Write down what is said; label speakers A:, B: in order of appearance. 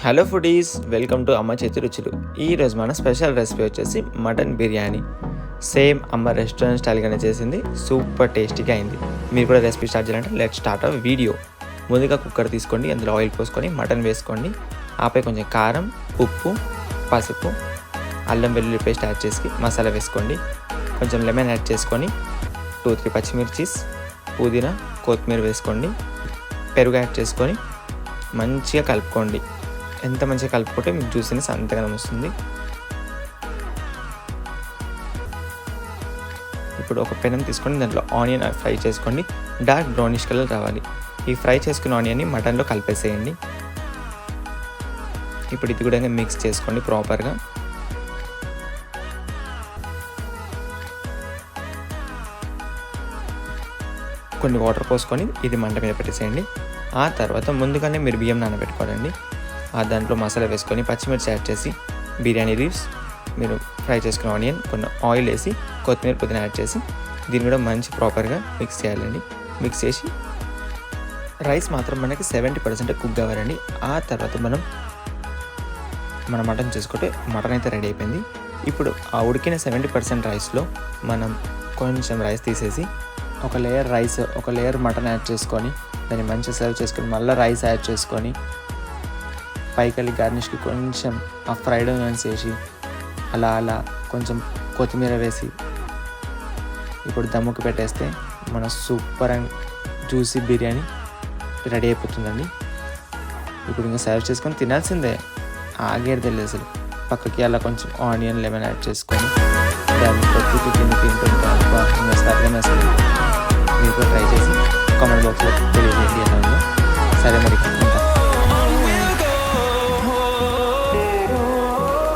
A: Hello foodies, welcome to అమ్మ చేతి రుచులు. ఈరోజు మన స్పెషల్ రెసిపీ వచ్చేసి మటన్ బిర్యానీ. సేమ్ అమ్మ రెస్టారెంట్ స్టైల్గానే చేసింది, సూపర్ టేస్టీగా అయింది. మీరు కూడా రెసిపీ స్టార్ట్ చేయాలంటే లెట్ స్టార్ట్ అ వీడియో. ముందుగా కుక్కర్ తీసుకోండి, అందులో ఆయిల్ పోసుకొని మటన్ వేసుకోండి. ఆపై కొంచెం కారం, ఉప్పు, పసుపు, అల్లం వెల్లుల్లి పేస్ట్ యాడ్ చేసి మసాలా వేసుకోండి. కొంచెం లెమన్ యాడ్ చేసుకొని 2-3 పచ్చిమిర్చీస్, పుదీనా, కొత్తిమీర వేసుకోండి. పెరుగు యాడ్ చేసుకొని మంచిగా కలుపుకోండి. ఎంత మంచిగా కలుపుకుంటే మీకు జ్యూసీనెస్ అంతగానో వస్తుంది. ఇప్పుడు ఒక పెనం తీసుకొని దాంట్లో ఆనియన్ ఫ్రై చేసుకోండి. డార్క్ బ్రౌనిష్ కలర్ రావాలి. ఈ ఫ్రై చేసుకున్న ఆనియన్ని మటన్లో కలిపేసేయండి. ఇప్పుడు ఇది కూడా మిక్స్ చేసుకోండి ప్రాపర్గా. కొన్ని వాటర్ పోసుకొని ఇది మంట మీద పెట్టేసేయండి. ఆ తర్వాత ముందుగానే మీరు బియ్యం నానబెట్టుకోవాలండి. దాంట్లో మసాలా వేసుకొని పచ్చిమిర్చి యాడ్ చేసి బిర్యానీ లీవ్స్, మీరు ఫ్రై చేసుకున్న ఆనియన్, కొన్ని ఆయిల్ వేసి కొత్తిమీర, పుదీనా యాడ్ చేసి దీన్ని కూడా మంచి ప్రాపర్గా మిక్స్ చేయాలండి. మిక్స్ చేసి రైస్ మాత్రం మనకి 70% కుక్ కావాలండి. ఆ తర్వాత మన మటన్ చేసుకుంటే మటన్ అయితే రెడీ అయిపోయింది. ఇప్పుడు ఆ ఉడికిన 70% రైస్లో మనం కొంచెం రైస్ తీసేసి ఒక లేయర్ రైస్, ఒక లేయర్ మటన్ యాడ్ చేసుకొని దాన్ని మంచిగా సర్వ్ చేసుకొని మళ్ళీ రైస్ యాడ్ చేసుకొని పైకలి గార్నిష్కి కొంచెం ఆ ఫ్రైడ్ ఆనియన్స్ వేసి అలా కొంచెం కొత్తిమీర వేసి ఇప్పుడు దమ్ముకి పెట్టేస్తే మన super and juicy biryani ready అయిపోతుందండి. ఇప్పుడు ఇంకా సర్వ్ చేసుకొని తినాల్సిందే, ఆగేది తెలియదు అసలు. పక్కకి అలా కొంచెం ఆనియన్, లెమన్ యాడ్ చేసుకొని దాన్ని తింటుంటే ఇంకా సరిగా అసలు. మీరు కూడా ట్రై చేసి కామెంట్ బాక్స్లో తెలియజేయండి. సరే మరి.